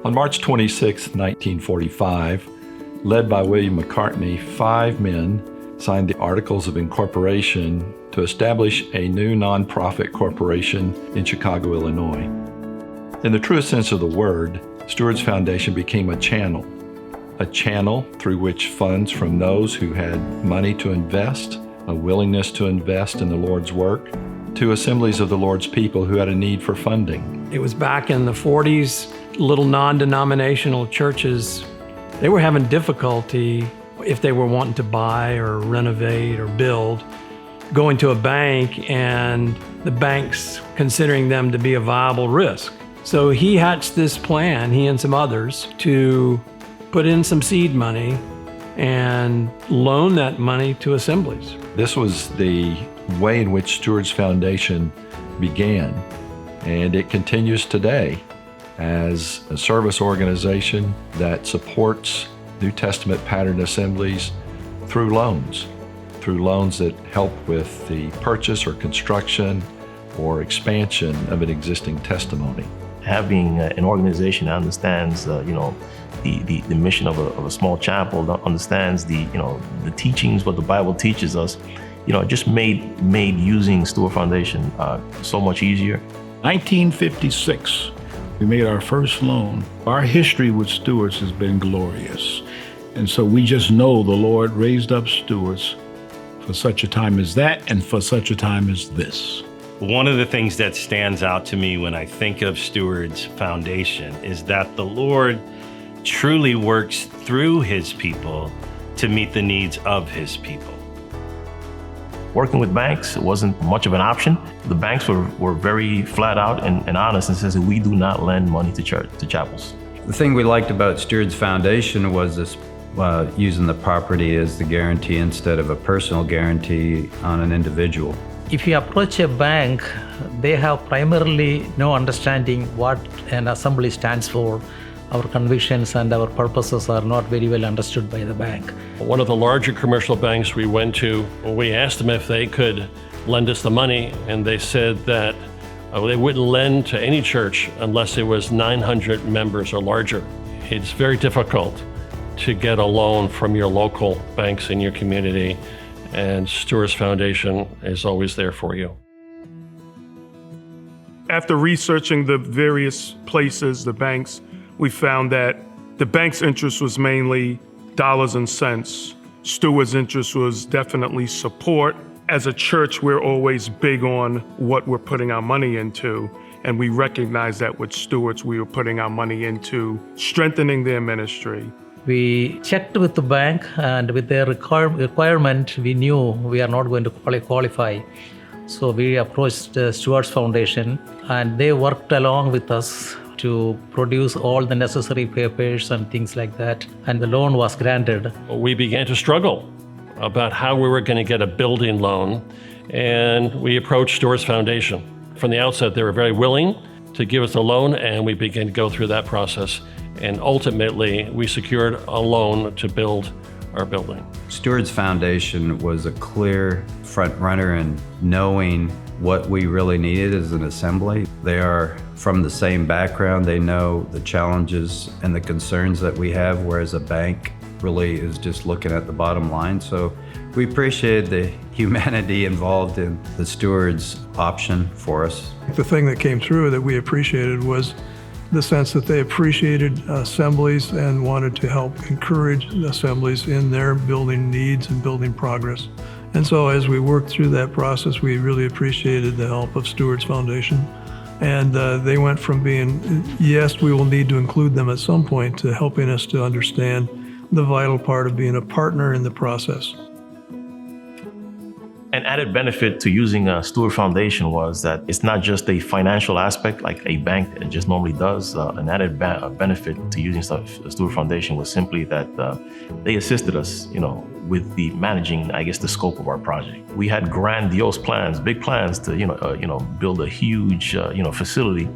On March 26, 1945, led by William McCartney, 5 men signed the Articles of Incorporation to establish a new nonprofit corporation in Chicago, Illinois. In the truest sense of the word, Stewards Foundation became a channel through which funds from those who had money to invest, a willingness to invest in the Lord's work, to assemblies of the Lord's people who had a need for funding. It was back in the 40s, little non-denominational churches, they were having difficulty if they were wanting to buy or renovate or build, going to a bank and the bank's considering them to be a viable risk. So he hatched this plan, he and some others, to put in some seed money and loan that money to assemblies. This was the way in which Stewards Foundation began, and it continues today as a service organization that supports New Testament pattern assemblies through loans that help with the purchase or construction or expansion of an existing testimony. Having an organization that understands, the mission of a small chapel, that understands the teachings, what the Bible teaches us, it just made using Stewards Foundation so much easier. 1956, we made our first loan. Our history with Stewards has been glorious. And so we just know the Lord raised up Stewards for such a time as that and for such a time as this. One of the things that stands out to me when I think of Stewards Foundation is that the Lord truly works through His people to meet the needs of His people. Working with banks, it wasn't much of an option. The banks were very flat out and honest and says that we do not lend money to chapels. The thing we liked about Stewards Foundation was this using the property as the guarantee instead of a personal guarantee on an individual. If you approach a bank, they have primarily no understanding what an assembly stands for. Our convictions and our purposes are not very well understood by the bank. One of the larger commercial banks we went to, we asked them if they could lend us the money, and they said that they wouldn't lend to any church unless it was 900 members or larger. It's very difficult to get a loan from your local banks in your community, and Stewards Foundation is always there for you. After researching the various places, the banks, we found that the bank's interest was mainly dollars and cents. Stewards' interest was definitely support. As a church, we're always big on what we're putting our money into, and we recognize that with Stewards, we were putting our money into strengthening their ministry. We checked with the bank, and with their requirement, we knew we are not going to qualify. So we approached the Stewards Foundation, and they worked along with us to produce all the necessary papers and things like that, and the loan was granted. We began to struggle about how we were going to get a building loan, and we approached Stewards Foundation. From the outset, they were very willing to give us a loan, and we began to go through that process. And ultimately, we secured a loan to build our building. Stewards Foundation was a clear front runner in knowing what we really needed as an assembly. They are from the same background. They know the challenges and the concerns that we have, whereas a bank really is just looking at the bottom line. So we appreciate the humanity involved in the Stewards option for us. The thing that came through that we appreciated was the sense that they appreciated assemblies and wanted to help encourage assemblies in their building needs and building progress. And so as we worked through that process, we really appreciated the help of Stewards Foundation. And they went from being, yes, we will need to include them at some point, to helping us to understand the vital part of being a partner in the process. An added benefit to using a Stewards Foundation was that it's not just a financial aspect like a bank just normally does. An added benefit to using the Stewards Foundation was simply that they assisted us, with the managing, the scope of our project. We had grandiose plans, big plans to, build a huge, facility,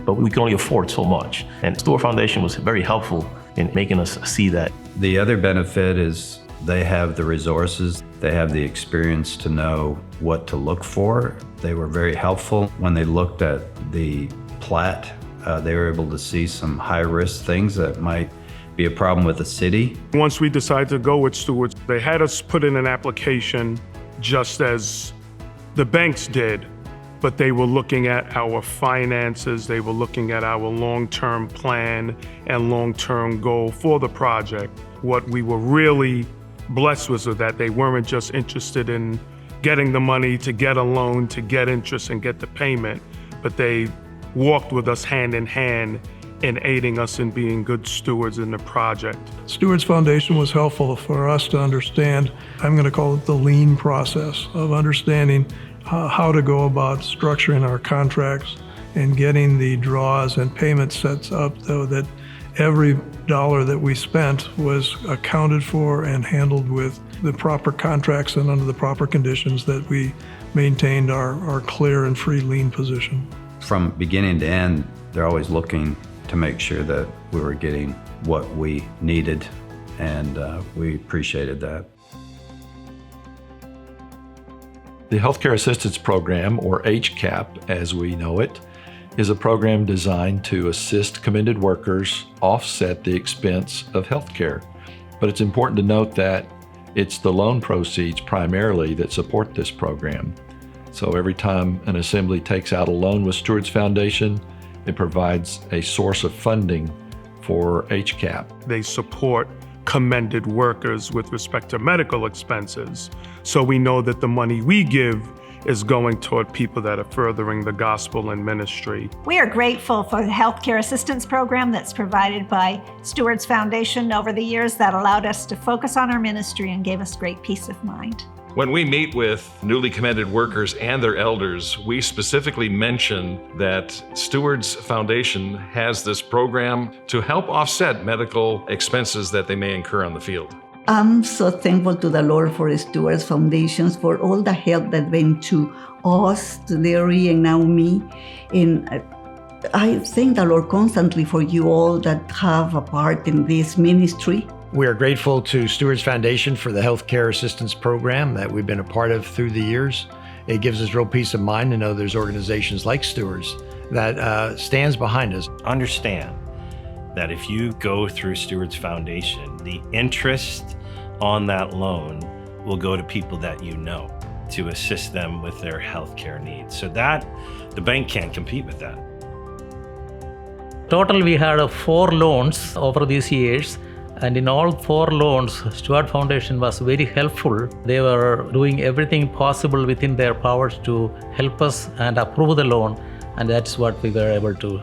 but we could only afford so much. And Stewards Foundation was very helpful in making us see that. The other benefit is they have the resources, they have the experience to know what to look for. They were very helpful when they looked at the plat They were able to see some high-risk things that might be a problem with the city. Once we decided to go with Stewards, they had us put in an application just as the banks did, but they were looking at our finances, they were looking at our long-term plan and long-term goal for the project. What we were really blessed was that they weren't just interested in getting the money to get a loan, to get interest and get the payment, but they walked with us hand in hand in aiding us in being good stewards in the project. Stewards Foundation was helpful for us to understand, I'm going to call it the lean process of understanding how to go about structuring our contracts and getting the draws and payment sets up so that every dollar that we spent was accounted for and handled with the proper contracts and under the proper conditions, that we maintained our clear and free lien position. From beginning to end, they're always looking to make sure that we were getting what we needed, and we appreciated that. The Healthcare Assistance Program, or HCAP as we know it, is a program designed to assist commended workers offset the expense of healthcare. But it's important to note that it's the loan proceeds primarily that support this program. So every time an assembly takes out a loan with Stewards Foundation, it provides a source of funding for HCAP. They support commended workers with respect to medical expenses. So we know that the money we give is going toward people that are furthering the gospel and ministry. We are grateful for the healthcare assistance program that's provided by Stewards Foundation over the years that allowed us to focus on our ministry and gave us great peace of mind. When we meet with newly commended workers and their elders, we specifically mention that Stewards Foundation has this program to help offset medical expenses that they may incur on the field. I'm so thankful to the Lord for Stewards Foundation, for all the help that went to us, to Larry and now me. And I thank the Lord constantly for you all that have a part in this ministry. We are grateful to Stewards Foundation for the healthcare assistance program that we've been a part of through the years. It gives us real peace of mind to know there's organizations like Stewards that stands behind us. Understand that if you go through Stewards Foundation, the interest on that loan will go to people that you know to assist them with their healthcare needs. So that the bank can't compete with that. Total, we had 4 loans over these years. And in all 4 loans, Stewards Foundation was very helpful. They were doing everything possible within their powers to help us and approve the loan. And that's what we were able to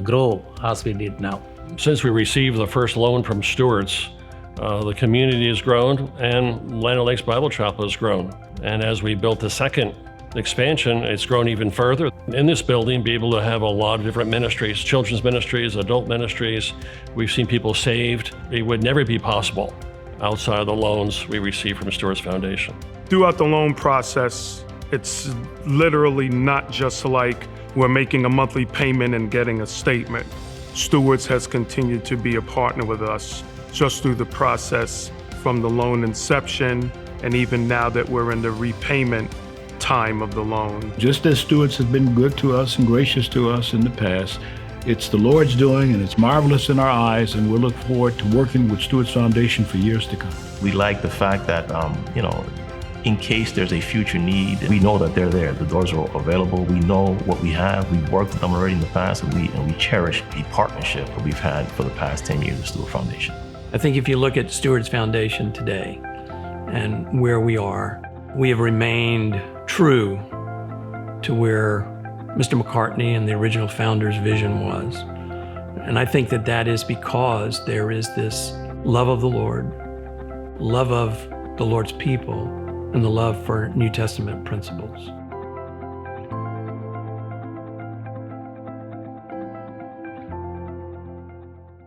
grow as we did now. Since we received the first loan from Stewards, the community has grown and Land O'Lakes Bible Chapel has grown. And as we built the second expansion, it's grown even further. In this building, be able to have a lot of different ministries, children's ministries, adult ministries. We've seen people saved. It would never be possible outside of the loans we receive from Stewards Foundation. Throughout the loan process, it's literally not just like we're making a monthly payment and getting a statement. Stewards has continued to be a partner with us just through the process from the loan inception and even now that we're in the repayment time of the loan. Just as Stewards have been good to us and gracious to us in the past, it's the Lord's doing, and it's marvelous in our eyes, and we'll look forward to working with Stewards Foundation for years to come. We like the fact that, in case there's a future need, we know that they're there. The doors are available. We know what we have. We've worked with them already in the past, and we cherish the partnership that we've had for the past 10 years with Stewards Foundation. I think if you look at Stewards Foundation today and where we are, we have remained true to where Mr. McCartney and the original founder's vision was. And I think that that is because there is this love of the Lord, love of the Lord's people, and the love for New Testament principles.